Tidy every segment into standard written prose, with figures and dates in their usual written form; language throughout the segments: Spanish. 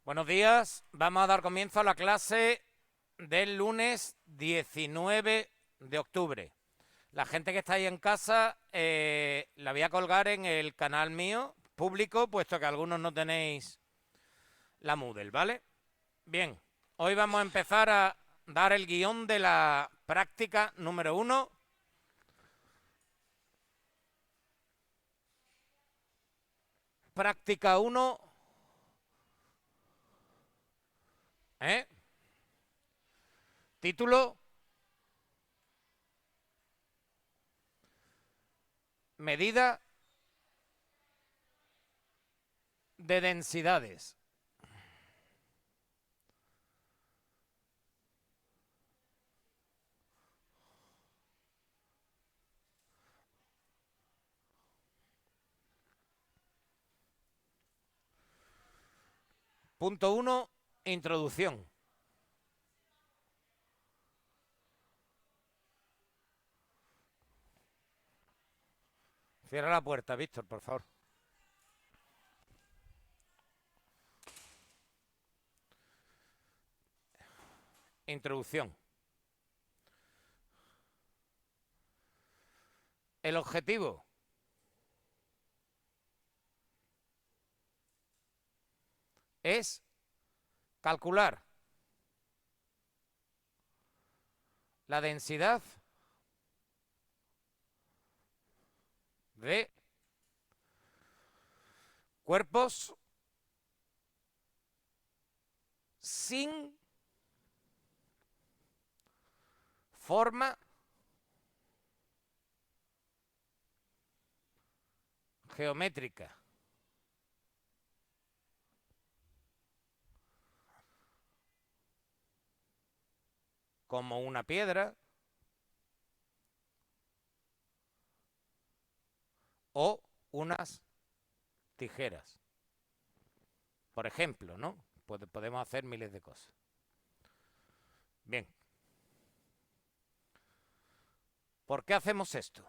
Buenos días, vamos a dar comienzo a la clase del lunes 19 de octubre. La gente que está ahí en casa la voy a colgar en el canal mío público, puesto que algunos no tenéis la Moodle, ¿vale? Bien, hoy vamos a empezar a dar el guión de la práctica número 1. Práctica 1, ¿eh? Título: medida de densidades. Punto 1, introducción. Cierra la puerta, Víctor, por favor. Introducción. El objetivo es calcular la densidad de cuerpos sin forma geométrica, como una piedra o unas tijeras. Por ejemplo, ¿no? Podemos hacer miles de cosas. Bien. ¿Por qué hacemos esto?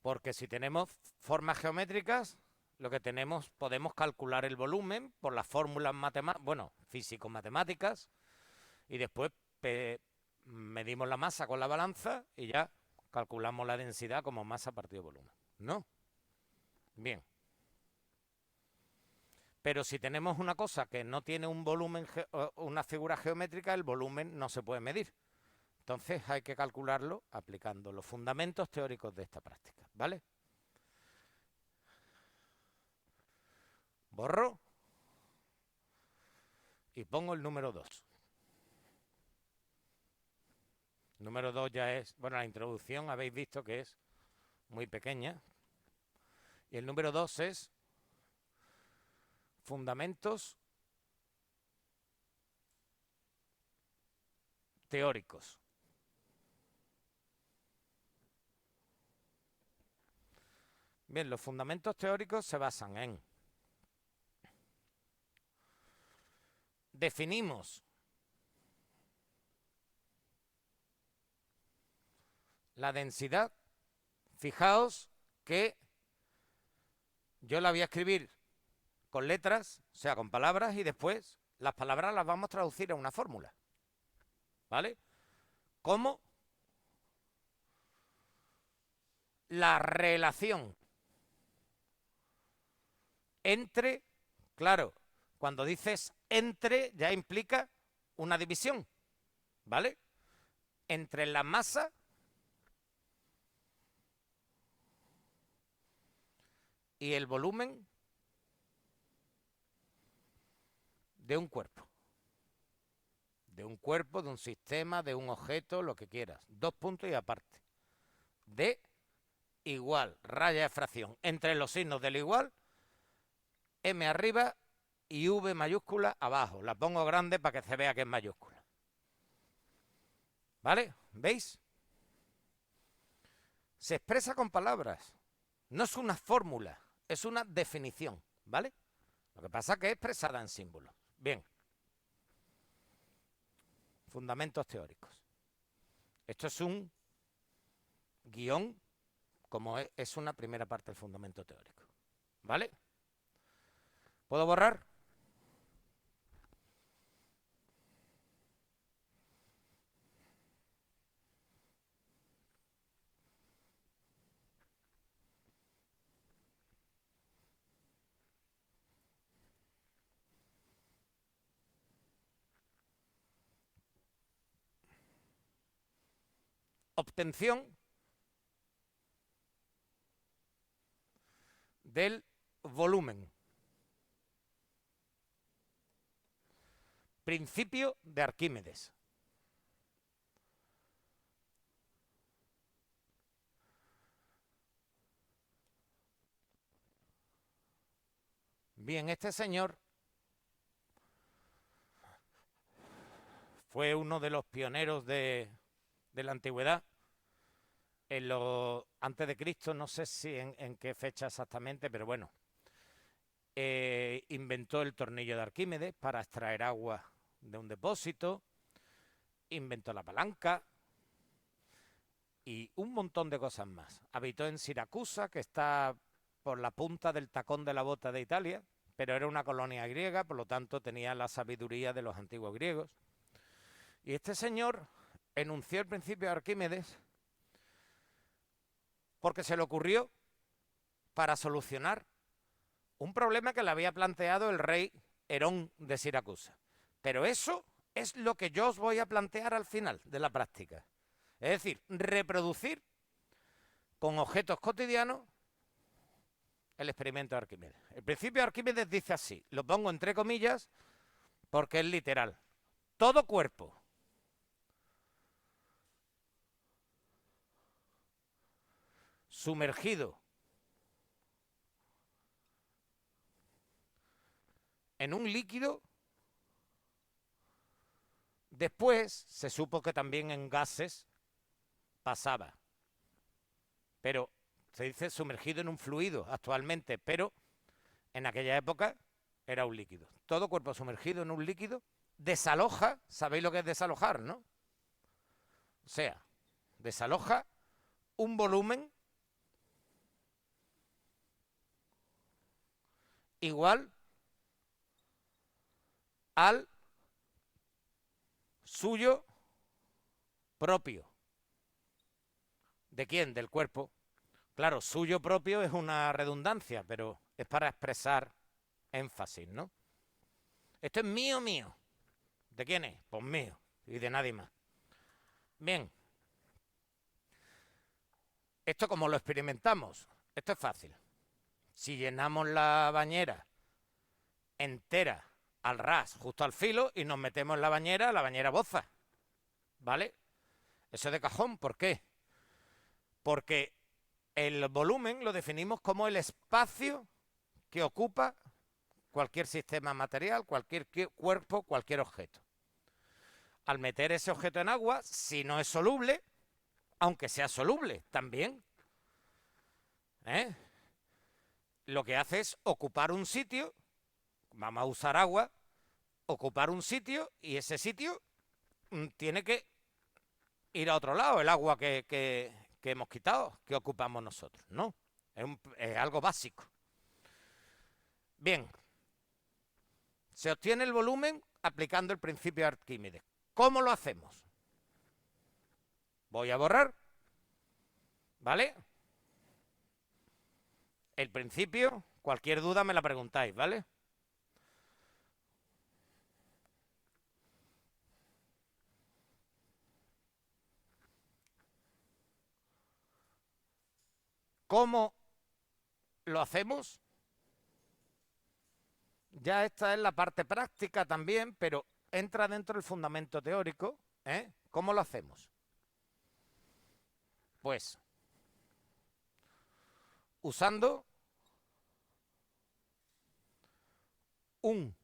Porque si tenemos formas geométricas, lo que tenemos, podemos calcular el volumen por las fórmulas matemáticas, bueno, físico-matemáticas, y después medimos la masa con la balanza y ya calculamos la densidad como masa partido volumen, ¿no? Bien. Pero si tenemos una cosa que no tiene un volumen, una figura geométrica, el volumen no se puede medir. Entonces hay que calcularlo aplicando los fundamentos teóricos de esta práctica, ¿vale? Borro y pongo el número 2. Número 2 ya es, bueno, la introducción habéis visto que es muy pequeña. Y el número 2 es fundamentos teóricos. Bien, los fundamentos teóricos se basan en definimos la densidad. Fijaos que yo la voy a escribir con letras, o sea, con palabras, y después las palabras las vamos a traducir a una fórmula, ¿vale? Como la relación entre, claro, cuando dices entre ya implica una división, ¿vale? Entre la masa y el volumen de un cuerpo. De un cuerpo, de un sistema, de un objeto, lo que quieras. Dos puntos y aparte. D igual, raya de fracción. Entre los signos del igual, M arriba y V mayúscula abajo. La pongo grande para que se vea que es mayúscula. ¿Vale? ¿Veis? Se expresa con palabras. No es una fórmula, es una definición. ¿Vale? Lo que pasa es que es expresada en símbolos. Bien. Fundamentos teóricos. Esto es un guión, como es una primera parte del fundamento teórico. ¿Vale? ¿Puedo borrar? obtención del volumen. Principio de Arquímedes. Bien, este señor fue uno de los pioneros de la antigüedad. Antes de Cristo, no sé si en qué fecha exactamente, pero bueno, inventó el tornillo de Arquímedes para extraer agua de un depósito, inventó la palanca y un montón de cosas más. Habitó en Siracusa, que está por la punta del tacón de la bota de Italia, pero era una colonia griega, por lo tanto tenía la sabiduría de los antiguos griegos. Y este señor enunció el principio de Arquímedes porque se le ocurrió para solucionar un problema que le había planteado el rey Herón de Siracusa. Pero eso es lo que yo os voy a plantear al final de la práctica. Es decir, reproducir con objetos cotidianos el experimento de Arquímedes. El principio de Arquímedes dice así, lo pongo entre comillas porque es literal. Todo cuerpo sumergido en un líquido, después se supo que también en gases pasaba. Pero se dice sumergido en un fluido actualmente, pero en aquella época era un líquido. Todo cuerpo sumergido en un líquido desaloja, ¿sabéis lo que es desalojar, no? O sea, desaloja un volumen igual al suyo propio. ¿De quién? Del cuerpo. Claro, suyo propio es una redundancia, pero es para expresar énfasis, ¿no? Esto es mío, mío. ¿De quién es? Pues mío y de nadie más. Bien. ¿Esto cómo lo experimentamos? Esto es fácil. Si llenamos la bañera entera al ras, justo al filo, y nos metemos en la bañera boza. ¿Vale? Eso es de cajón. ¿Por qué? Porque el volumen lo definimos como el espacio que ocupa cualquier sistema material, cualquier cuerpo, cualquier objeto. Al meter ese objeto en agua, si no es soluble, aunque sea soluble también, lo que hace es ocupar un sitio, vamos a usar agua, ocupar un sitio y ese sitio tiene que ir a otro lado, el agua que hemos quitado, que ocupamos nosotros, ¿no? Es algo básico. Bien, se obtiene el volumen aplicando el principio de Arquímedes. ¿Cómo lo hacemos? Voy a borrar, ¿vale? El principio, cualquier duda me la preguntáis, ¿vale? ¿Cómo lo hacemos? Ya esta es la parte práctica también, pero entra dentro del fundamento teórico. ¿Cómo lo hacemos? Pues usando un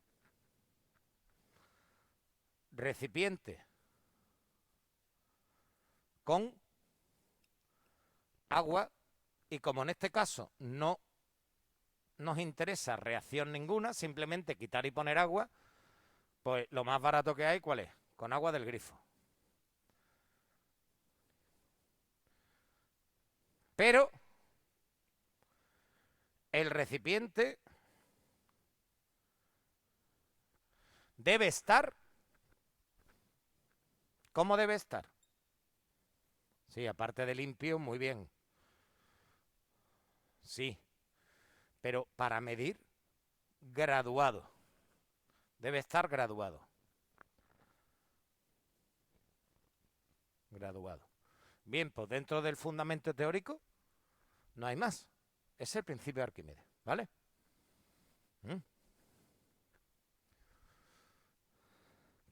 recipiente con agua y como en este caso no nos interesa reacción ninguna, simplemente quitar y poner agua, pues lo más barato que hay, ¿cuál es? Con agua del grifo. Pero el recipiente debe estar. ¿Cómo debe estar? Sí, aparte de limpio, muy bien. Sí, pero para medir, graduado. Debe estar graduado. Graduado. Bien, pues dentro del fundamento teórico no hay más. Es el principio de Arquímedes, ¿vale? ¿Mm?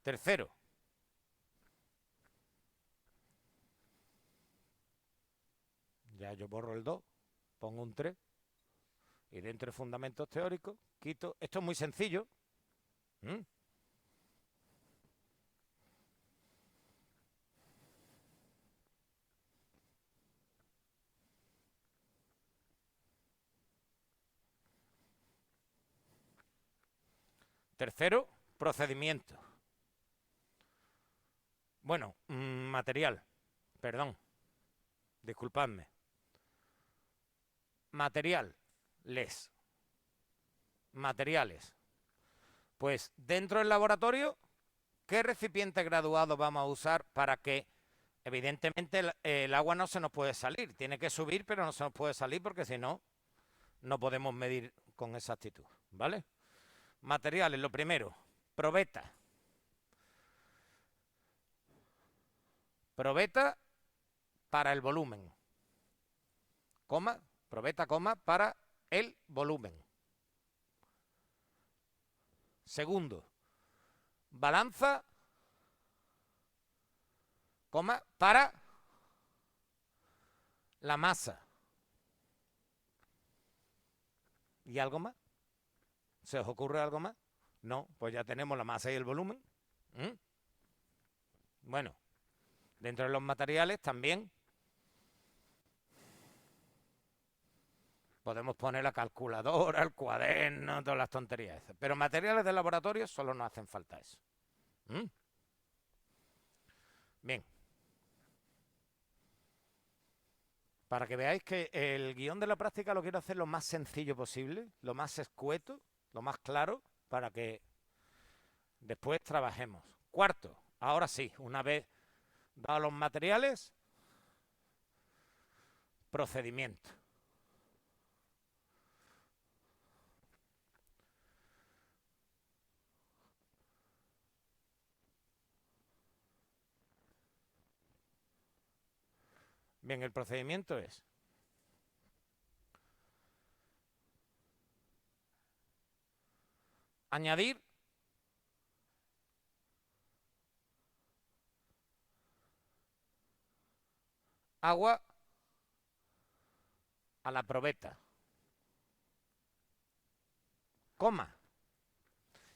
Tercero. Ya yo borro el 2, pongo un 3 y dentro de fundamentos teóricos quito. Esto es muy sencillo. ¿Mm? Tercero, procedimiento. Bueno, material. Perdón. Disculpadme. Material. Les. Materiales. Pues dentro del laboratorio, ¿qué recipiente graduado vamos a usar para que, evidentemente, el agua no se nos puede salir? Tiene que subir, pero no se nos puede salir porque si no, no podemos medir con exactitud, ¿vale? Materiales, lo primero, probeta. Probeta para el volumen. Coma, probeta, coma, para el volumen. Segundo, balanza, coma, para la masa. ¿Y algo más? ¿Se os ocurre algo más? No, pues ya tenemos la masa y el volumen. ¿Mm? Bueno, dentro de los materiales también podemos poner la calculadora, el cuaderno, todas las tonterías esas. Pero materiales de laboratorio solo nos hacen falta eso. ¿Mm? Bien. Para que veáis que el guión de la práctica lo quiero hacer lo más sencillo posible, lo más escueto, lo más claro, para que después trabajemos. Cuarto, ahora sí, una vez dados los materiales, procedimiento. Bien, el procedimiento es añadir agua a la probeta, coma.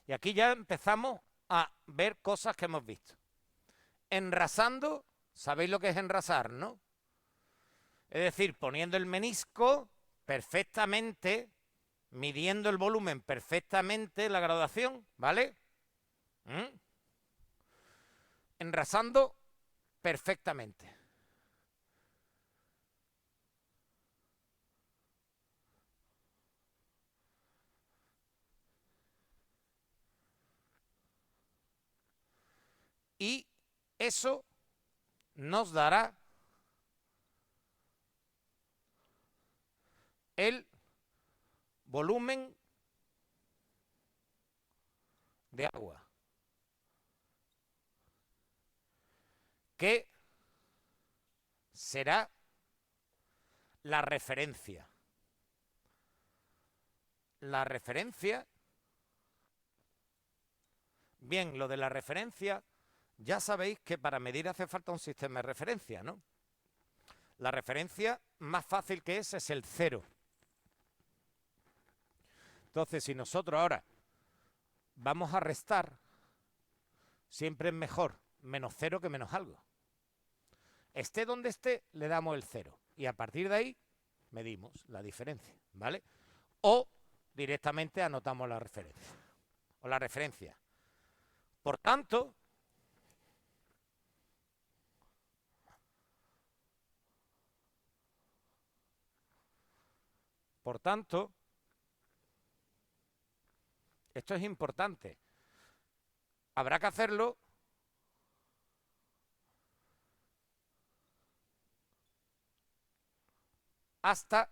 Y aquí ya empezamos a ver cosas que hemos visto. Enrasando, ¿sabéis lo que es enrasar, no? Es decir, poniendo el menisco perfectamente, midiendo el volumen perfectamente, la graduación, ¿vale? ¿Mm? Enrasando perfectamente. Y eso nos dará el volumen de agua que será la referencia. La referencia, bien, lo de la referencia, ya sabéis que para medir hace falta un sistema de referencia, ¿no? La referencia más fácil que es el 0. Entonces, si nosotros ahora vamos a restar, siempre es mejor menos 0 que menos algo. Esté donde esté, le damos el 0. Y a partir de ahí, medimos la diferencia, ¿vale? O directamente anotamos la referencia. O la referencia. Por tanto, esto es importante. Habrá que hacerlo hasta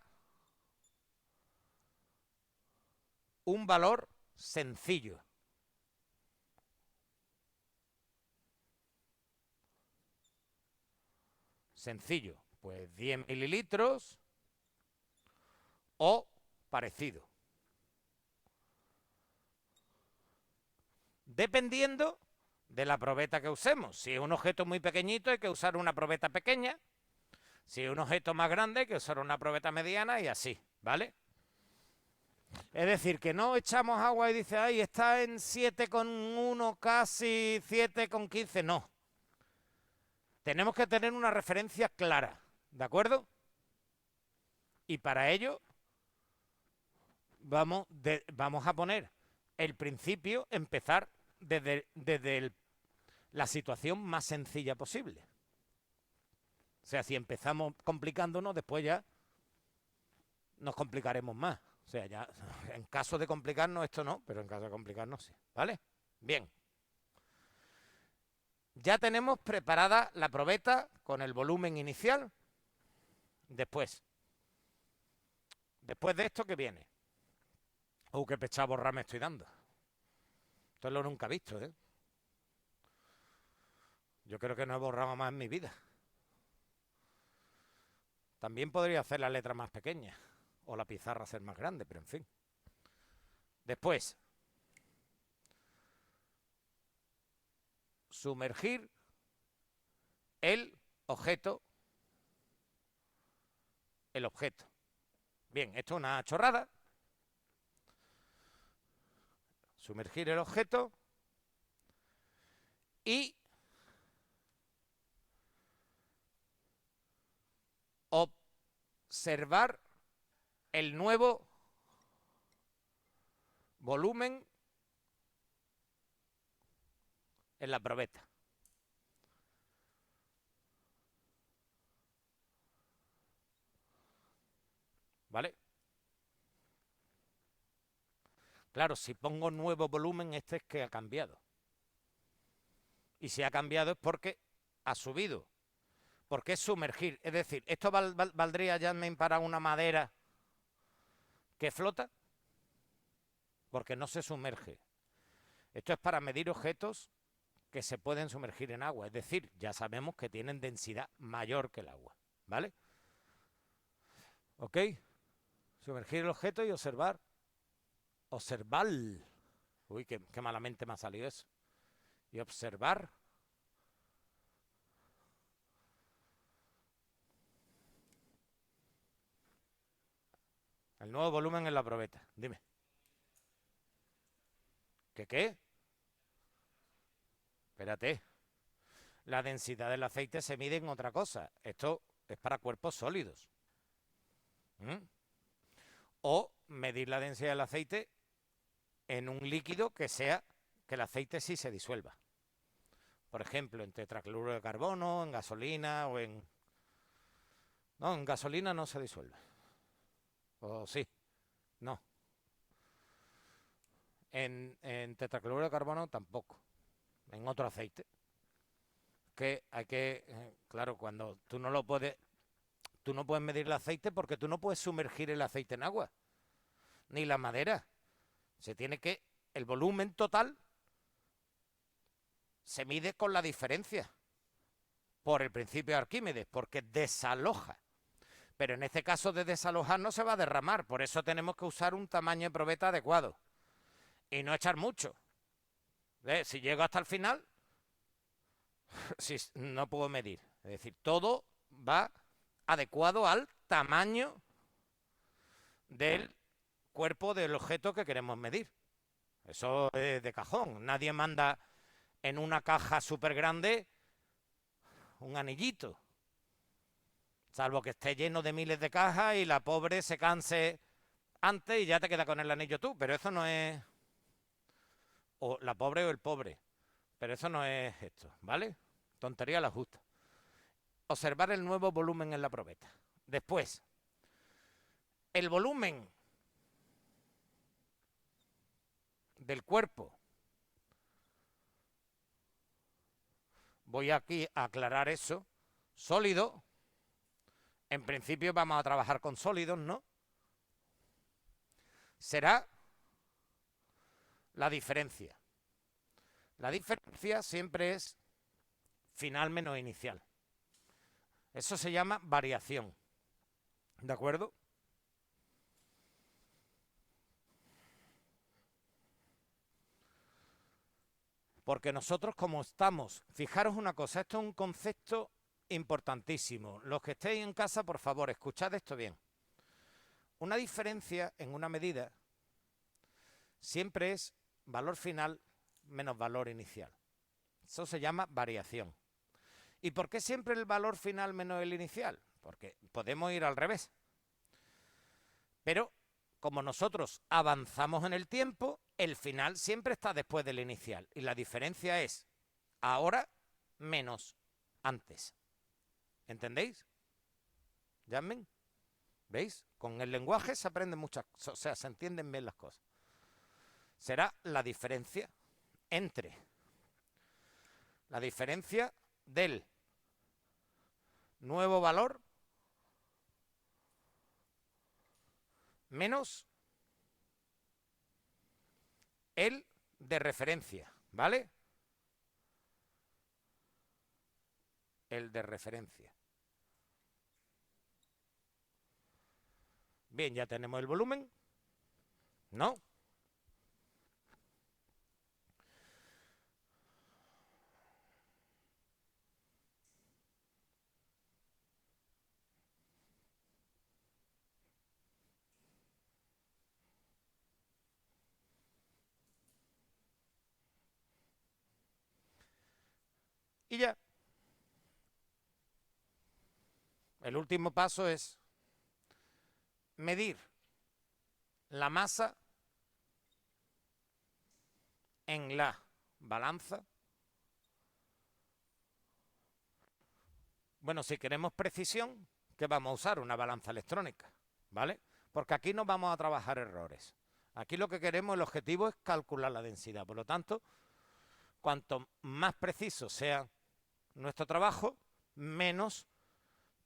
un valor sencillo. Sencillo, pues 10 mililitros o parecido. Dependiendo de la probeta que usemos. Si es un objeto muy pequeñito hay que usar una probeta pequeña. Si es un objeto más grande hay que usar una probeta mediana y así, ¿vale? Es decir, que no echamos agua y dice, ay, está en 7,1, casi 7,15. No. Tenemos que tener una referencia clara, ¿de acuerdo? Y para ello vamos a poner el principio, empezar desde la situación más sencilla posible. O sea, si empezamos complicándonos, después ya nos complicaremos más. O sea, ya en caso de complicarnos esto no, pero en caso de complicarnos sí, ¿vale? Bien. Ya tenemos preparada la probeta con el volumen inicial. Después de esto, ¿qué viene? Qué pecha borrar me estoy dando. Esto lo nunca he visto, ¿eh? Yo creo que no he borrado más en mi vida. También podría hacer la letra más pequeña o la pizarra ser más grande, pero en fin. Después, sumergir el objeto. Bien, esto es una chorrada. Sumergir el objeto y observar el nuevo volumen en la probeta. ¿Vale? Claro, si pongo nuevo volumen, este es que ha cambiado. Y si ha cambiado es porque ha subido. Porque es sumergir. Es decir, ¿esto valdría ya para una madera que flota? Porque no se sumerge. Esto es para medir objetos que se pueden sumergir en agua. Es decir, ya sabemos que tienen densidad mayor que el agua. ¿Vale? ¿Ok? Sumergir el objeto y observar. Observar. Uy, qué malamente me ha salido eso. Y observar. El nuevo volumen en la probeta. Dime. ¿Qué? Espérate. La densidad del aceite se mide en otra cosa. Esto es para cuerpos sólidos. O medir la densidad del aceite en un líquido que el aceite sí se disuelva. Por ejemplo, en tetracloruro de carbono, en gasolina o en... No, en gasolina no se disuelve. O sí, no. En tetracloruro de carbono tampoco. En otro aceite. Que hay que... claro, cuando tú no puedes medir el aceite porque tú no puedes sumergir el aceite en agua. Ni la madera. Se tiene que... El volumen total se mide con la diferencia. Por el principio de Arquímedes, porque desaloja. Pero en este caso de desalojar no se va a derramar. Por eso tenemos que usar un tamaño de probeta adecuado. Y no echar mucho. Si llego hasta el final, si no puedo medir. Es decir, todo va adecuado al tamaño del cuerpo del objeto que queremos medir. Eso es de cajón. Nadie manda en una caja súper grande un anillito. Salvo que esté lleno de miles de cajas y la pobre se canse antes y ya te queda con el anillo tú. Pero eso no es... O la pobre o el pobre. Pero eso no es esto, ¿vale? Tontería la justa. Observar el nuevo volumen en la probeta. Después, el volumen del cuerpo. Voy aquí a aclarar eso. Sólido. En principio vamos a trabajar con sólidos, ¿no? Será la diferencia. La diferencia siempre es final menos inicial. Eso se llama variación. ¿De acuerdo? Porque nosotros como estamos, fijaros una cosa, esto es un concepto importantísimo. Los que estéis en casa, por favor, escuchad esto bien. Una diferencia en una medida siempre es valor final menos valor inicial. Eso se llama variación. ¿Y por qué siempre el valor final menos el inicial? Porque podemos ir al revés. Pero como nosotros avanzamos en el tiempo, el final siempre está después del inicial. Y la diferencia es ahora menos antes. ¿Entendéis? ¿Llamen? ¿Veis? Con el lenguaje se aprenden muchas cosas, o sea, se entienden bien las cosas. Será la diferencia entre la diferencia del nuevo valor menos el de referencia, ¿vale? El de referencia. Bien, ya tenemos el volumen, ¿no? Y ya. El último paso es medir la masa en la balanza. Bueno, si queremos precisión, ¿qué vamos a usar? Una balanza electrónica, ¿vale? Porque aquí no vamos a trabajar errores. Aquí lo que queremos, el objetivo es calcular la densidad. Por lo tanto, cuanto más preciso sea nuestro trabajo, menos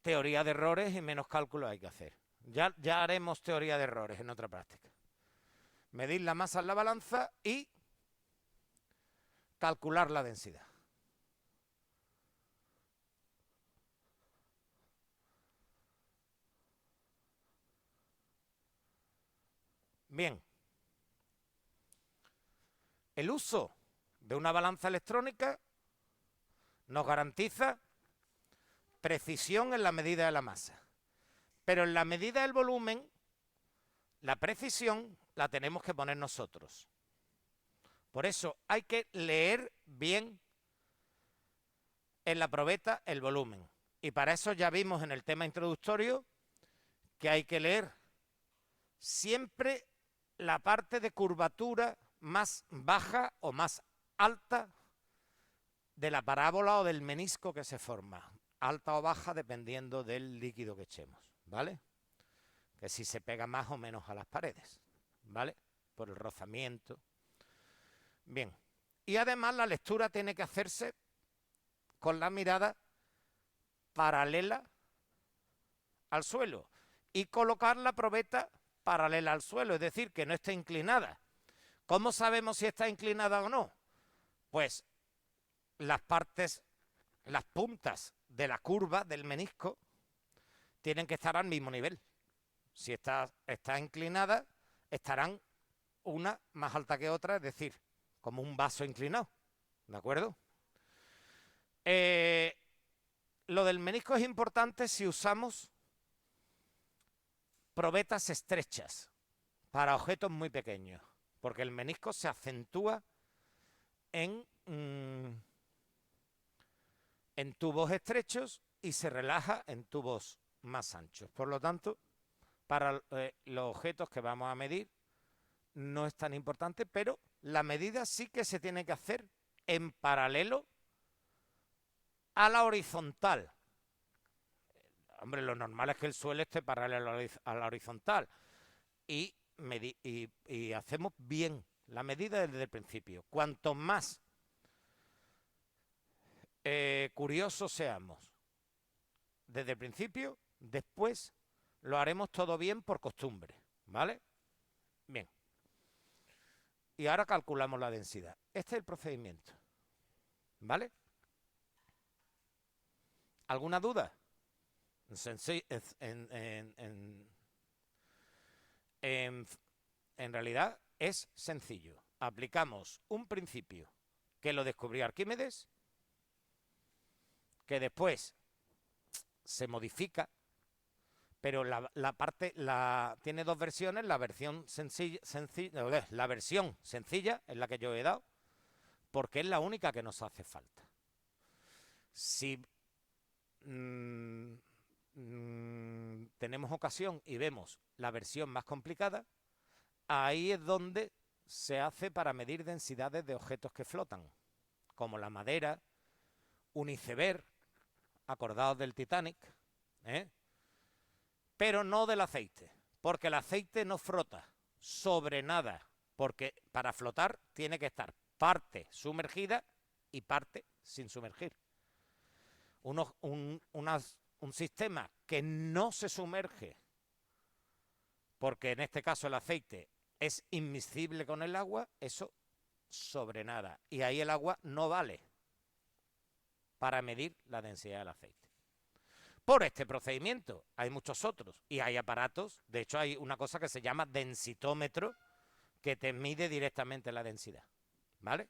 teoría de errores y menos cálculos hay que hacer. Ya haremos teoría de errores en otra práctica. Medir la masa en la balanza y calcular la densidad. Bien. El uso de una balanza electrónica nos garantiza precisión en la medida de la masa. Pero en la medida del volumen, la precisión la tenemos que poner nosotros. Por eso hay que leer bien en la probeta el volumen. Y para eso ya vimos en el tema introductorio que hay que leer siempre la parte de curvatura más baja o más alta de la parábola o del menisco que se forma. Alta o baja dependiendo del líquido que echemos, ¿vale? Que si se pega más o menos a las paredes, ¿vale? Por el rozamiento. Bien. Y además la lectura tiene que hacerse con la mirada paralela al suelo y colocar la probeta paralela al suelo, es decir, que no esté inclinada. ¿Cómo sabemos si está inclinada o no? Pues las partes, las puntas de la curva del menisco tienen que estar al mismo nivel. Si está inclinada, estarán una más alta que otra, es decir, como un vaso inclinado. ¿De acuerdo? Lo del menisco es importante si usamos probetas estrechas para objetos muy pequeños, porque el menisco se acentúa en tubos estrechos y se relaja en tubos más anchos. Por lo tanto, para los objetos que vamos a medir no es tan importante, pero la medida sí que se tiene que hacer en paralelo a la horizontal. Hombre, lo normal es que el suelo esté paralelo a la horizontal. Y hacemos bien la medida desde el principio. Cuanto más curiosos seamos desde el principio, después lo haremos todo bien por costumbre, ¿vale? Bien. Y ahora calculamos la densidad. Este es el procedimiento, ¿vale? ¿Alguna duda? En, en realidad es sencillo. Aplicamos un principio que lo descubrió Arquímedes, que después se modifica, pero tiene dos versiones. La versión la versión sencilla es la que yo he dado, porque es la única que nos hace falta. Si tenemos ocasión y vemos la versión más complicada, ahí es donde se hace para medir densidades de objetos que flotan, como la madera, un iceberg, acordados del Titanic, ¿eh? Pero no del aceite, porque el aceite no flota sobre nada, porque para flotar tiene que estar parte sumergida y parte sin sumergir. Un sistema que no se sumerge, porque en este caso el aceite es inmiscible con el agua, eso sobre nada. Y ahí el agua no vale para medir la densidad del aceite. Por este procedimiento hay muchos otros y hay aparatos. De hecho, hay una cosa que se llama densitómetro que te mide directamente la densidad, ¿vale?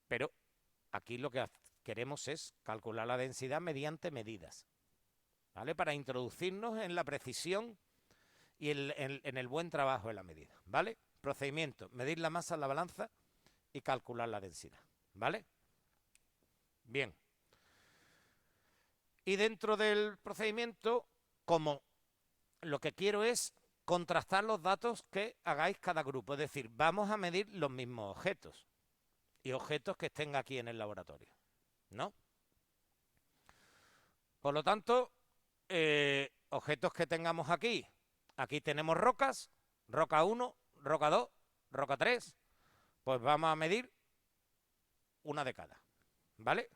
Pero aquí lo que queremos es calcular la densidad mediante medidas, ¿vale? Para introducirnos en la precisión y en el buen trabajo de la medida, ¿vale? Procedimiento: medir la masa en la balanza y calcular la densidad, ¿vale? Bien. Y dentro del procedimiento, como lo que quiero es contrastar los datos que hagáis cada grupo, es decir, vamos a medir los mismos objetos y objetos que estén aquí en el laboratorio, ¿no? Por lo tanto, objetos que tengamos aquí. Aquí tenemos rocas, roca 1, roca 2, roca 3. Pues vamos a medir una de cada, ¿vale?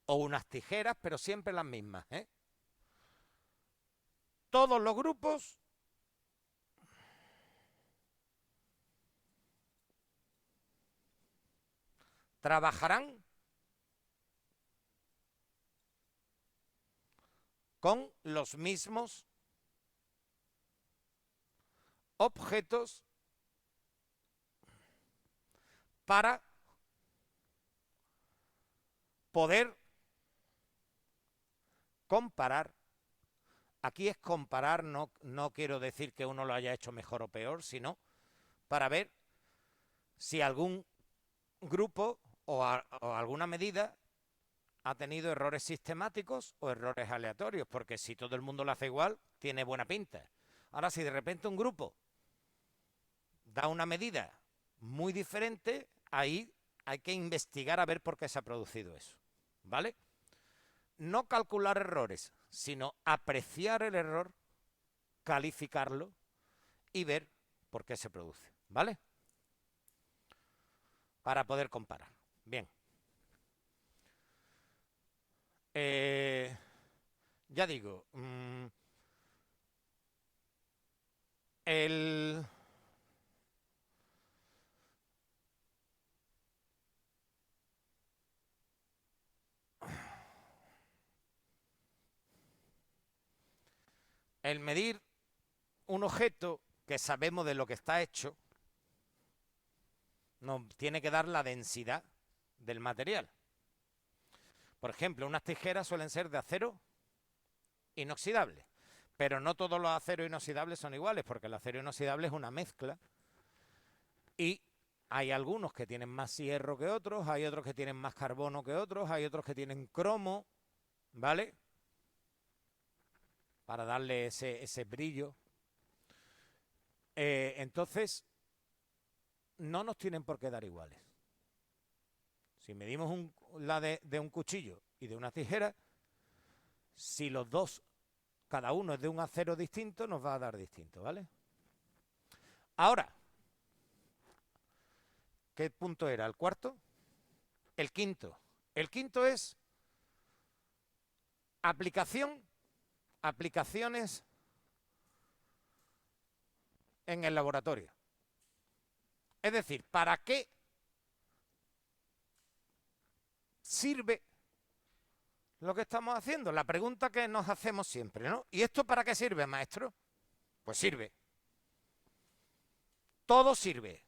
O unas tijeras, pero siempre las mismas, ¿eh? Todos los grupos trabajarán con los mismos objetos para poder comparar. Aquí es comparar, no quiero decir que uno lo haya hecho mejor o peor, sino para ver si algún grupo o alguna medida ha tenido errores sistemáticos o errores aleatorios, porque si todo el mundo lo hace igual, tiene buena pinta. Ahora, si de repente un grupo da una medida muy diferente, ahí hay que investigar a ver por qué se ha producido eso, ¿vale? No calcular errores, sino apreciar el error, calificarlo y ver por qué se produce, ¿vale? Para poder comparar. Bien. Ya digo, el medir un objeto que sabemos de lo que está hecho nos tiene que dar la densidad del material. Por ejemplo, unas tijeras suelen ser de acero inoxidable, pero no todos los aceros inoxidables son iguales, porque el acero inoxidable es una mezcla y hay algunos que tienen más hierro que otros, hay otros que tienen más carbono que otros, hay otros que tienen cromo, ¿vale? Para darle ese brillo. Entonces, no nos tienen por qué dar iguales. Si medimos la de un cuchillo y de una tijera, si los dos, cada uno es de un acero distinto, nos va a dar distinto, ¿vale? Ahora, ¿qué punto era? ¿El cuarto? El quinto. El quinto es aplicaciones en el laboratorio. Es decir, ¿para qué sirve lo que estamos haciendo? La pregunta que nos hacemos siempre, ¿no? ¿Y esto para qué sirve, maestro? Pues sirve. Todo sirve.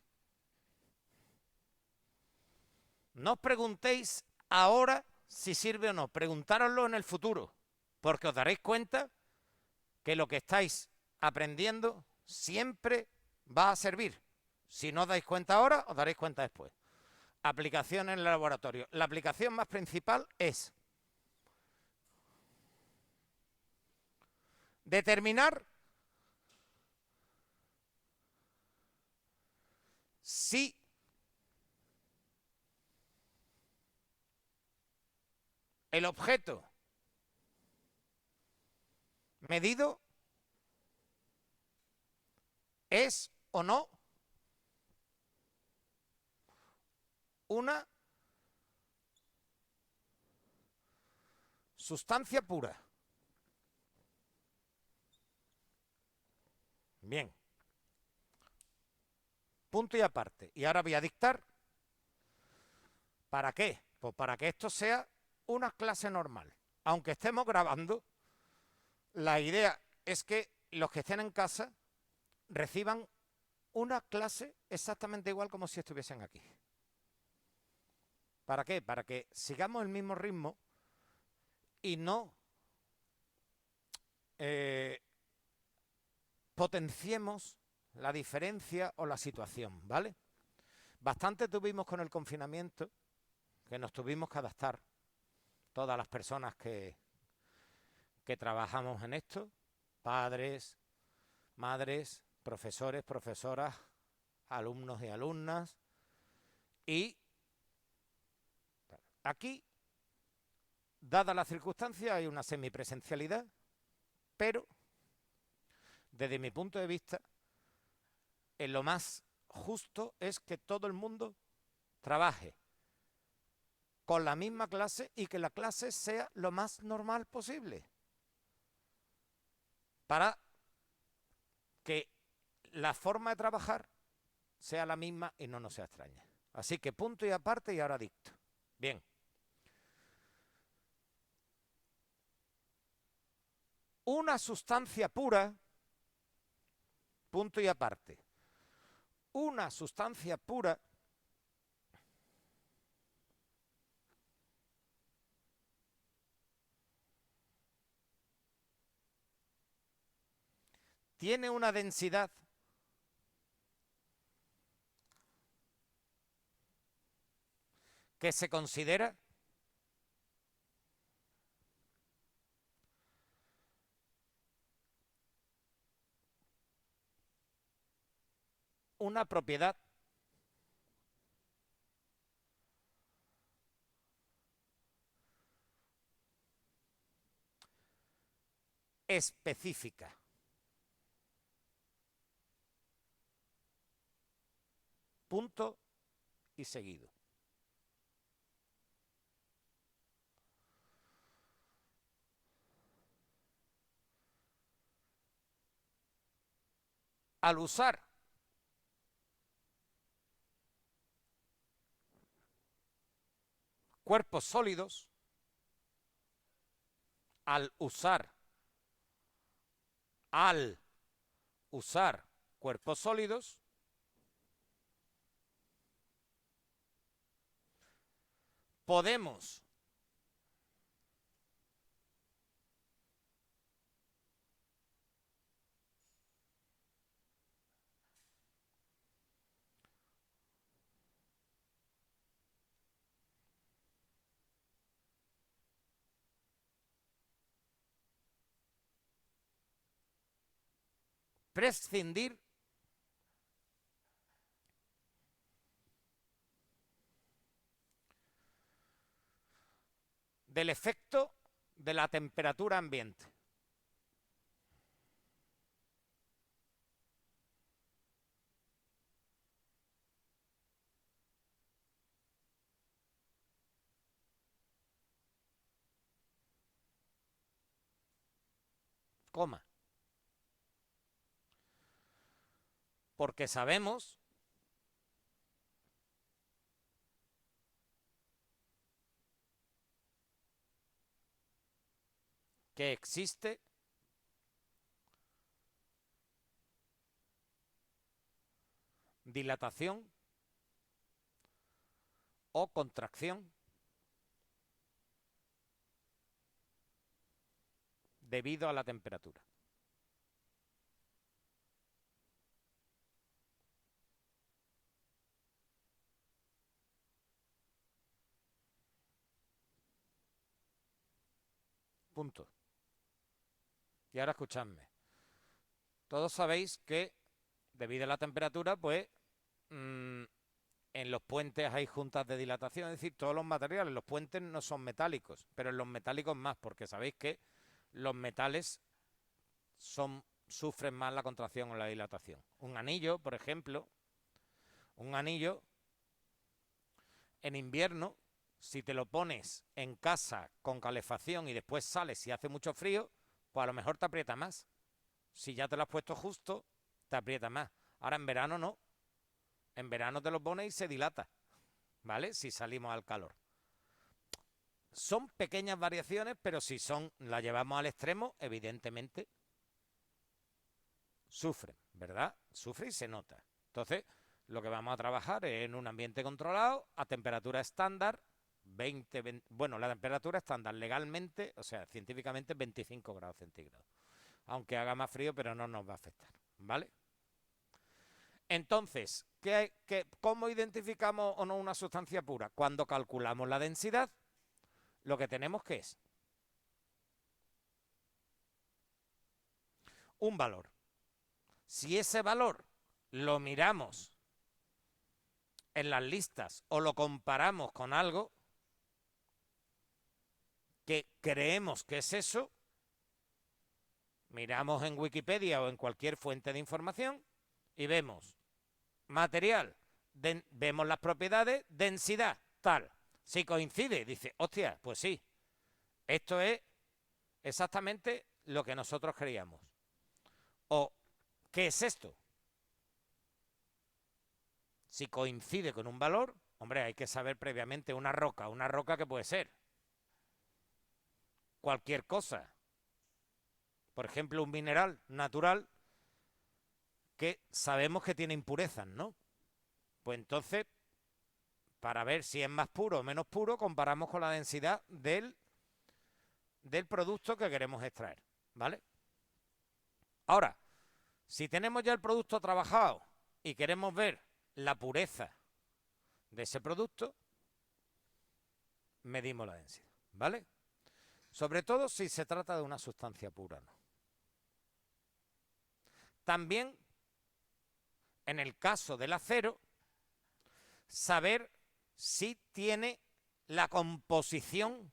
No os preguntéis ahora si sirve o no. Preguntároslo en el futuro. Porque os daréis cuenta que lo que estáis aprendiendo siempre va a servir. Si no os dais cuenta ahora, os daréis cuenta después. Aplicación en el laboratorio. La aplicación más principal es determinar si el objeto medido es o no una sustancia pura. Bien. Punto y aparte. Y ahora voy a dictar. ¿Para qué? Pues para que esto sea una clase normal. Aunque estemos grabando, la idea es que los que estén en casa reciban una clase exactamente igual como si estuviesen aquí. ¿Para qué? Para que sigamos el mismo ritmo y no potenciemos la diferencia o la situación, ¿vale? Bastante tuvimos con el confinamiento, que nos tuvimos que adaptar, todas las personas que trabajamos en esto, padres, madres, profesores, profesoras, alumnos y alumnas, y aquí, dada la circunstancia, hay una semipresencialidad, pero desde mi punto de vista, lo más justo es que todo el mundo trabaje con la misma clase y que la clase sea lo más normal posible para que la forma de trabajar sea la misma y no nos sea extraña. Así que punto y aparte y ahora dicto. Bien. Una sustancia pura, punto y aparte. Una sustancia pura tiene una densidad que se considera una propiedad específica. Punto y seguido. Al usar cuerpos sólidos, al usar cuerpos sólidos, podemos prescindir del efecto de la temperatura ambiente. Coma. Porque sabemos que existe dilatación o contracción debido a la temperatura. Punto. Y ahora escuchadme. Todos sabéis que debido a la temperatura, pues en los puentes hay juntas de dilatación, es decir, todos los materiales, los puentes no son metálicos, pero en los metálicos más, porque sabéis que los metales sufren más la contracción o la dilatación. Un anillo, por ejemplo, un anillo en invierno, si te lo pones en casa con calefacción y después sales y hace mucho frío, pues a lo mejor te aprieta más. Si ya te lo has puesto justo, te aprieta más. Ahora en verano no. En verano te lo pones y se dilata, ¿vale? Si salimos al calor. Son pequeñas variaciones, pero si las llevamos al extremo, evidentemente sufren, ¿verdad? Sufre y se nota. Entonces, lo que vamos a trabajar es en un ambiente controlado, a temperatura estándar, 20, bueno, la temperatura estándar legalmente, o sea, científicamente 25 grados centígrados. Aunque haga más frío, pero no nos va a afectar, ¿vale? Entonces, ¿cómo identificamos o no una sustancia pura? Cuando calculamos la densidad, lo que tenemos que es un valor. Si ese valor lo miramos en las listas o lo comparamos con algo que creemos que es eso, miramos en Wikipedia o en cualquier fuente de información y vemos material, vemos las propiedades, densidad, tal. Si coincide, dice, hostia, pues sí, esto es exactamente lo que nosotros creíamos. O, ¿qué es esto? Si coincide con un valor, hombre, hay que saber previamente una roca que puede ser cualquier cosa. Por ejemplo, un mineral natural que sabemos que tiene impurezas, ¿no? Pues entonces, para ver si es más puro o menos puro, comparamos con la densidad del producto que queremos extraer, ¿vale? Ahora, si tenemos ya el producto trabajado y queremos ver la pureza de ese producto, medimos la densidad, ¿vale? Sobre todo si se trata de una sustancia pura, ¿no? También, en el caso del acero, saber si tiene la composición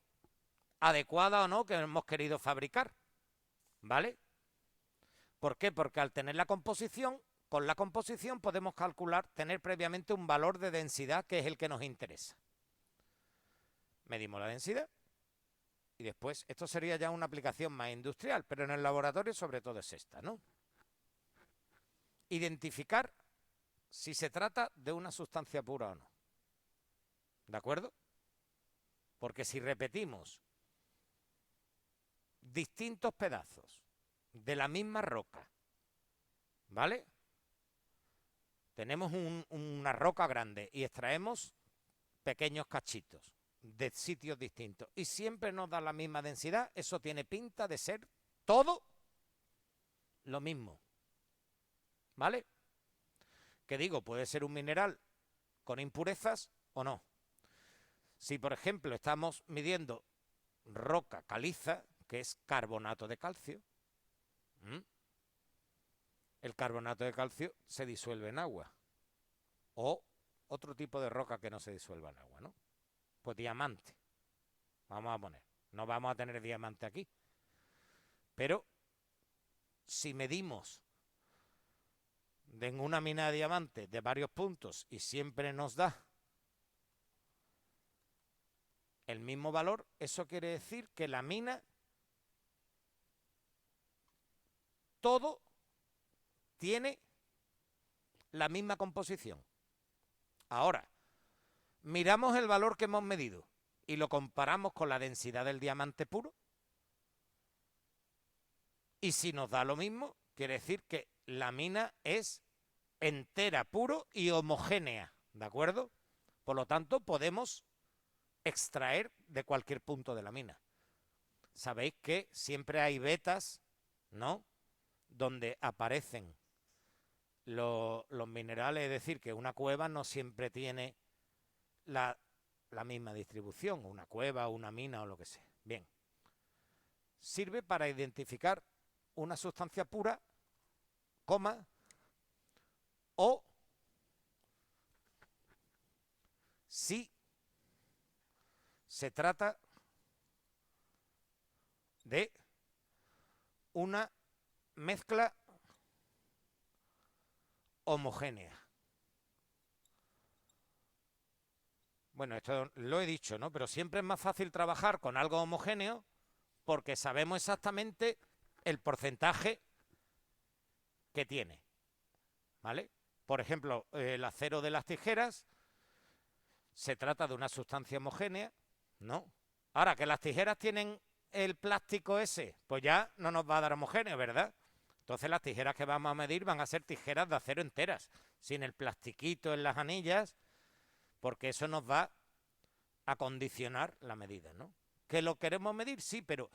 adecuada o no que hemos querido fabricar, ¿vale? ¿Por qué? Porque al tener la composición, con la composición podemos calcular, tener previamente un valor de densidad que es el que nos interesa. Medimos la densidad y después, esto sería ya una aplicación más industrial, pero en el laboratorio sobre todo es esta, ¿no? Identificar si se trata de una sustancia pura o no. ¿De acuerdo? Porque si repetimos distintos pedazos de la misma roca, ¿vale? Tenemos una roca grande y extraemos pequeños cachitos de sitios distintos y siempre nos da la misma densidad, eso tiene pinta de ser todo lo mismo, ¿vale? Que digo, puede ser un mineral con impurezas o no. Si, por ejemplo, estamos midiendo roca caliza, que es carbonato de calcio, el carbonato de calcio se disuelve en agua. O otro tipo de roca que no se disuelva en agua, ¿no? Pues diamante. Vamos a poner. No vamos a tener diamante aquí. Pero si medimos en una mina de diamante de varios puntos y siempre nos da el mismo valor, eso quiere decir que la mina todo tiene la misma composición. Ahora, miramos el valor que hemos medido y lo comparamos con la densidad del diamante puro. Y si nos da lo mismo, quiere decir que la mina es entera, puro y homogénea, ¿de acuerdo? Por lo tanto, podemos extraer de cualquier punto de la mina. Sabéis que siempre hay vetas, ¿no? Donde aparecen los minerales, es decir, que una cueva no siempre tiene la misma distribución, una cueva, una mina o lo que sea. Bien, sirve para identificar una sustancia pura, coma, o si se trata de una mezcla homogénea. Bueno, esto lo he dicho, ¿no? Pero siempre es más fácil trabajar con algo homogéneo porque sabemos exactamente el porcentaje que tiene, ¿vale? Por ejemplo, el acero de las tijeras se trata de una sustancia homogénea, ¿no? Ahora, que las tijeras tienen el plástico ese, pues ya no nos va a dar homogéneo, ¿verdad? Entonces las tijeras que vamos a medir van a ser tijeras de acero enteras, sin el plastiquito en las anillas, porque eso nos va a condicionar la medida, ¿no? ¿Que lo queremos medir? Sí, pero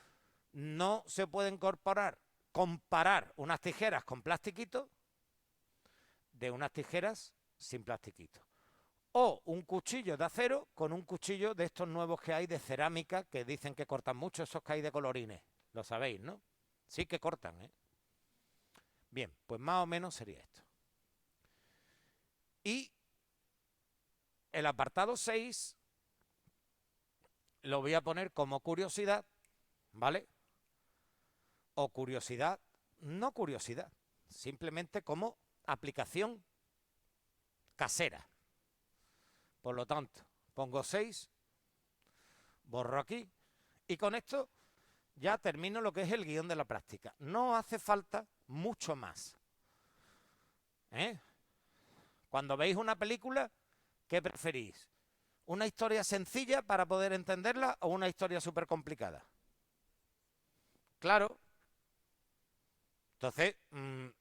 no se puede comparar unas tijeras con plastiquito de unas tijeras sin plastiquito. O un cuchillo de acero con un cuchillo de estos nuevos que hay de cerámica que dicen que cortan mucho, esos que hay de colorines. Lo sabéis, ¿no? Sí que cortan, ¿eh? Bien, pues más o menos sería esto. Y el apartado 6 lo voy a poner como curiosidad, ¿vale? O curiosidad, no curiosidad, simplemente como aplicación casera. Por lo tanto, pongo 6, borro aquí y con esto ya termino lo que es el guión de la práctica. No hace falta mucho más. ¿Eh? Cuando veis una película, ¿qué preferís? ¿Una historia sencilla para poder entenderla o una historia súper complicada? Claro. Entonces,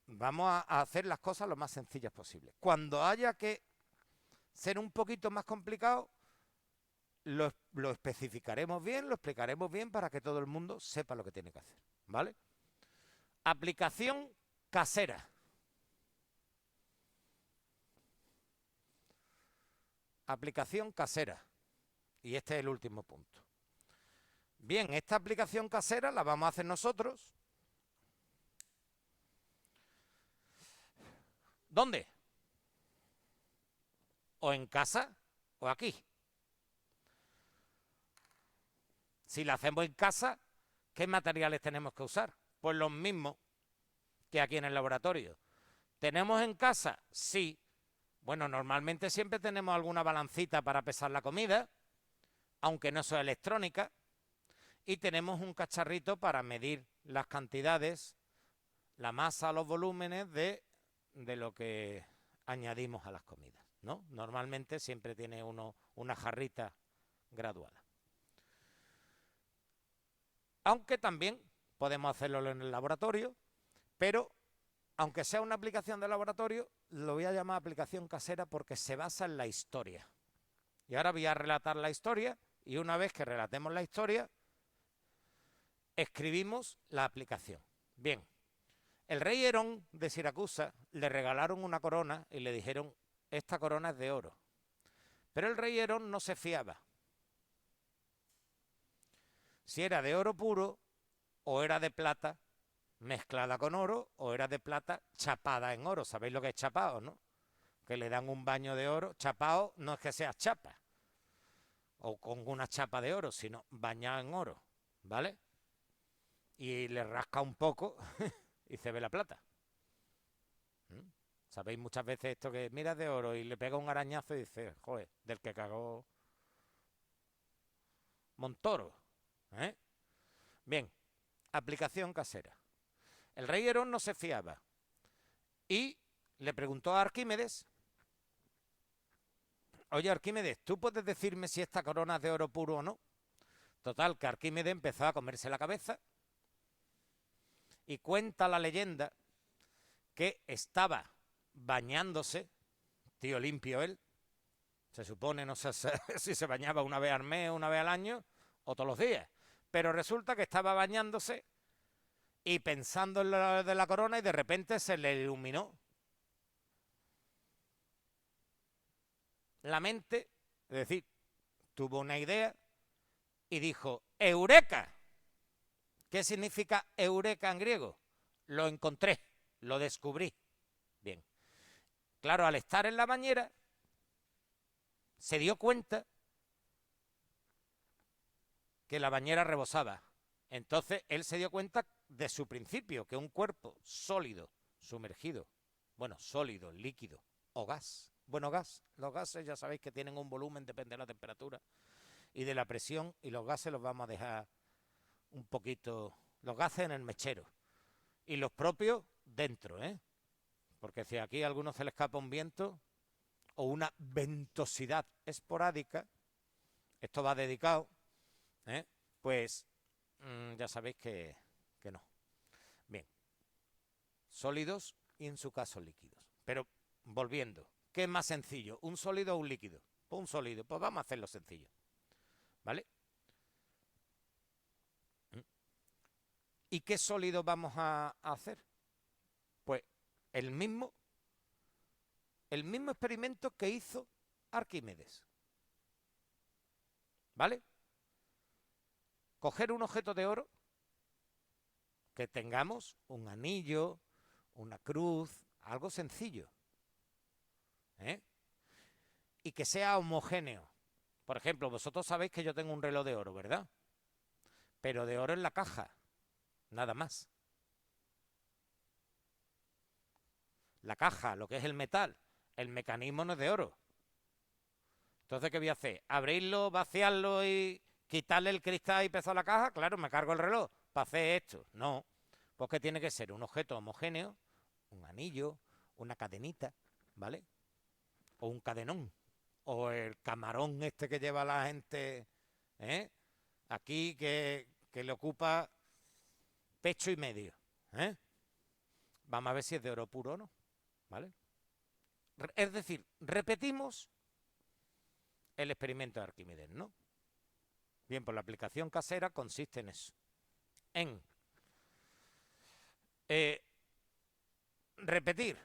vamos a hacer las cosas lo más sencillas posible. Cuando haya que ser un poquito más complicado, lo especificaremos bien, lo explicaremos bien para que todo el mundo sepa lo que tiene que hacer, ¿vale? Aplicación casera. Aplicación casera. Y este es el último punto. Bien, esta aplicación casera la vamos a hacer nosotros. ¿Dónde? O en casa o aquí. Si la hacemos en casa, ¿qué materiales tenemos que usar? Pues los mismos que aquí en el laboratorio. ¿Tenemos en casa? Sí. Bueno, normalmente siempre tenemos alguna balancita para pesar la comida, aunque no sea electrónica. Y tenemos un cacharrito para medir las cantidades, la masa, los volúmenes de lo que añadimos a las comidas, ¿no? Normalmente siempre tiene una jarrita graduada. Aunque también podemos hacerlo en el laboratorio, pero aunque sea una aplicación de laboratorio, lo voy a llamar aplicación casera porque se basa en la historia. Y ahora voy a relatar la historia y una vez que relatemos la historia, escribimos la aplicación. Bien, el rey Herón de Siracusa le regalaron una corona y le dijeron, esta corona es de oro. Pero el rey Herón no se fiaba. Si era de oro puro o era de plata mezclada con oro o era de plata chapada en oro. ¿Sabéis lo que es chapado, no? Que le dan un baño de oro. Chapado no es que sea chapa o con una chapa de oro, sino bañado en oro, ¿vale? Y le rasca un poco y se ve la plata. ¿Sabéis muchas veces esto que miras de oro y le pega un arañazo y dice, joder, del que cagó Montoro? ¿Eh? Bien, aplicación casera. El rey Herón no se fiaba y le preguntó a Arquímedes, oye Arquímedes, ¿tú puedes decirme si esta corona es de oro puro o no? Total, que Arquímedes empezó a comerse la cabeza Y cuenta la leyenda que estaba bañándose, tío limpio él, se supone, no sé si se bañaba una vez al mes, una vez al año o todos los días, pero resulta que estaba bañándose y pensando en lo de la corona y de repente se le iluminó la mente, es decir, tuvo una idea y dijo, ¡Eureka! ¿Qué significa eureka en griego? Lo encontré, lo descubrí. Bien. Claro, al estar en la bañera, se dio cuenta que la bañera rebosaba. Entonces, él se dio cuenta de su principio, que un cuerpo sólido, sumergido, bueno, sólido, líquido o gas. Bueno, gas, los gases ya sabéis que tienen un volumen, depende de la temperatura y de la presión, y los gases los vamos a dejar un poquito, los gases en el mechero y los propios dentro, ¿eh? Porque si aquí a alguno se le escapa un viento o una ventosidad esporádica, esto va dedicado, ¿eh? Pues ya sabéis que no. Bien, sólidos y en su caso líquidos. Pero volviendo, ¿qué es más sencillo? ¿Un sólido o un líquido? Pues un sólido, pues vamos a hacerlo sencillo, ¿vale? ¿Y qué sólido vamos a hacer? Pues el mismo experimento que hizo Arquímedes, ¿vale? Coger un objeto de oro que tengamos, un anillo, una cruz, algo sencillo, ¿eh? Y que sea homogéneo. Por ejemplo, vosotros sabéis que yo tengo un reloj de oro, ¿verdad? Pero de oro en la caja, nada más. La caja, lo que es el metal, el mecanismo no es de oro. Entonces, ¿qué voy a hacer? ¿Abrirlo, vaciarlo y quitarle el cristal y peso a la caja? Claro, me cargo el reloj para hacer esto. No, porque tiene que ser un objeto homogéneo, un anillo, una cadenita, ¿vale? O un cadenón. O el camarón este que lleva la gente, ¿eh? Aquí que le ocupa pecho y medio, ¿eh? Vamos a ver si es de oro puro o no, ¿vale? Es decir, repetimos el experimento de Arquímedes, ¿no? Bien, pues la aplicación casera consiste en eso, en repetir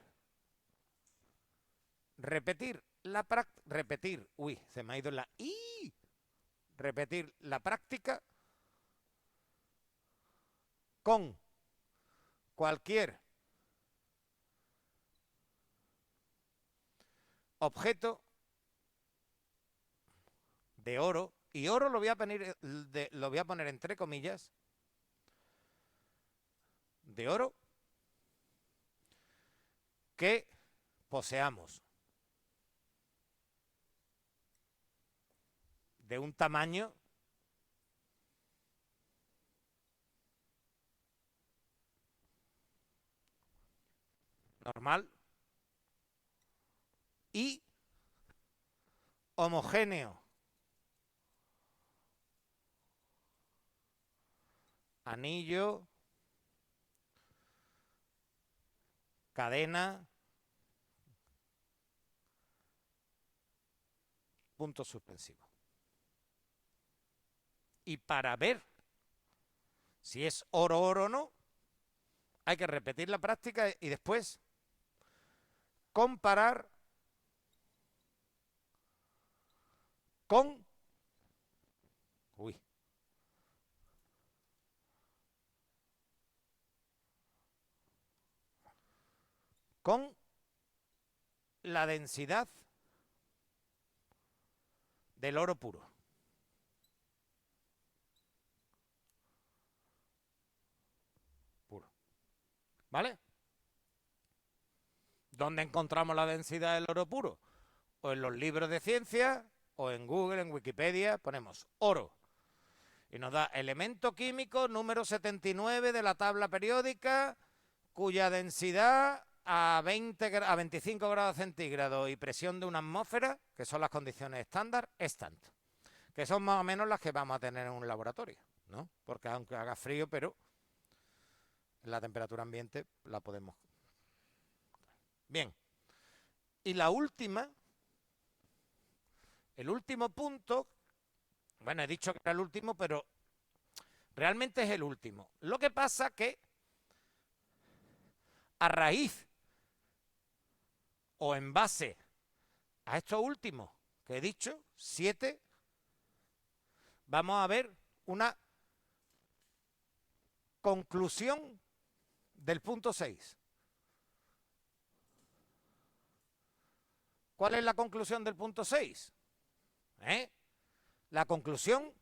se me ha ido la I, repetir la práctica con cualquier objeto de oro, y oro lo voy a poner entre comillas, de oro que poseamos de un tamaño normal y homogéneo. Anillo, cadena, punto suspensivo. Y para ver si es oro o no, hay que repetir la práctica y después comparar con con la densidad del oro puro. ¿Vale? ¿Dónde encontramos la densidad del oro puro? O en los libros de ciencia, o en Google, en Wikipedia, ponemos oro. Y nos da elemento químico número 79 de la tabla periódica, cuya densidad a 25 grados centígrados y presión de una atmósfera, que son las condiciones estándar, es tanto. Que son más o menos las que vamos a tener en un laboratorio, ¿no? Porque aunque haga frío, pero En la temperatura ambiente la podemos. Bien. Y la última, el último punto, bueno, he dicho que era el último, pero realmente es el último. Lo que pasa que a raíz o en base a estos últimos que he dicho, 7, vamos a ver una conclusión del punto 6. ¿Cuál es la conclusión del punto 6? La conclusión,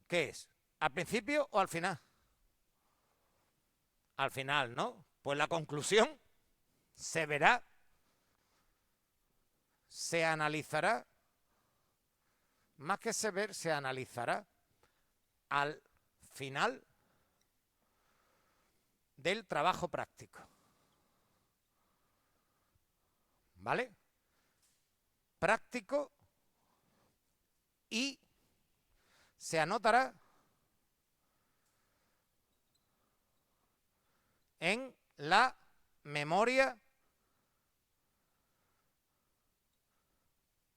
¿qué es? ¿Al principio o al final? Al final, ¿no? Pues la conclusión se verá, se analizará, más que se ver, se analizará al final del trabajo práctico. ¿Vale? Práctico y se anotará en la memoria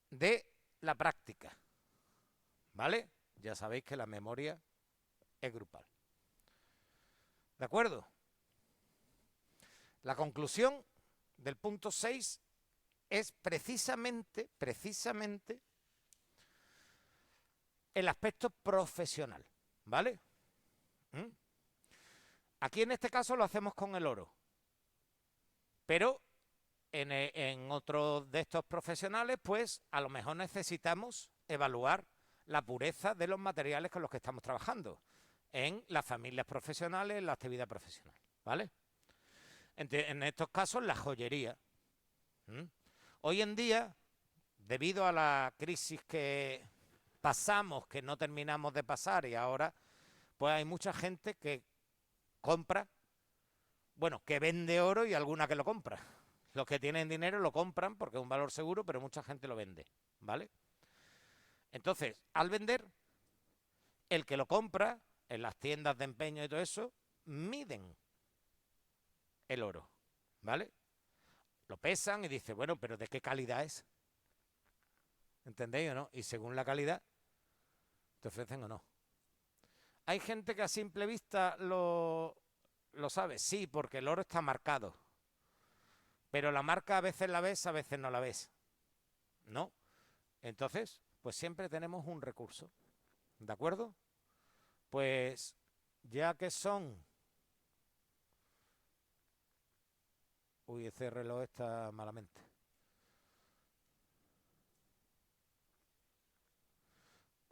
de la práctica. ¿Vale? Ya sabéis que la memoria es grupal. ¿De acuerdo? La conclusión del punto 6 es precisamente el aspecto profesional, ¿vale? Aquí en este caso lo hacemos con el oro, pero en otro de estos profesionales, pues a lo mejor necesitamos evaluar la pureza de los materiales con los que estamos trabajando en las familias profesionales, en la actividad profesional, ¿vale? En estos casos, la joyería. Hoy en día, debido a la crisis que pasamos, que no terminamos de pasar y ahora, pues hay mucha gente que compra, bueno, que vende oro y alguna que lo compra. Los que tienen dinero lo compran porque es un valor seguro, pero mucha gente lo vende, ¿vale? Entonces, al vender, el que lo compra en las tiendas de empeño y todo eso, miden el oro, ¿vale? Lo pesan y dicen, bueno, pero ¿de qué calidad es? ¿Entendéis o no? Y según la calidad, te ofrecen o no. Hay gente que a simple vista lo sabe, sí, porque el oro está marcado. Pero la marca a veces la ves, a veces no la ves. ¿No? Entonces, pues siempre tenemos un recurso. ¿De acuerdo? Pues ya que son... Uy, ese reloj está malamente.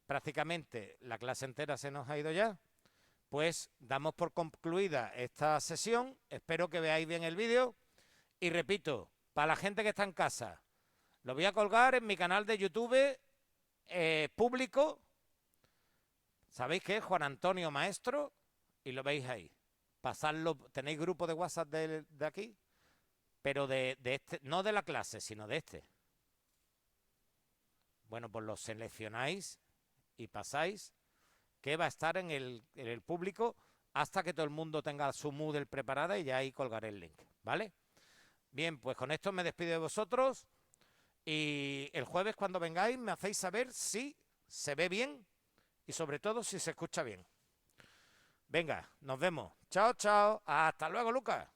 Prácticamente la clase entera se nos ha ido ya. Pues damos por concluida esta sesión. Espero que veáis bien el vídeo. Y repito, para la gente que está en casa, lo voy a colgar en mi canal de YouTube público. ¿Sabéis qué es? Juan Antonio Maestro. Y lo veis ahí. Pasadlo. ¿Tenéis grupo de WhatsApp de aquí? Pero de este, no de la clase, sino de este. Bueno, pues lo seleccionáis y pasáis, que va a estar en el público hasta que todo el mundo tenga su Moodle preparada y ya ahí colgaré el link, ¿vale? Bien, pues con esto me despido de vosotros y el jueves cuando vengáis me hacéis saber si se ve bien y sobre todo si se escucha bien. Venga, nos vemos. Chao, chao. Hasta luego, Lucas.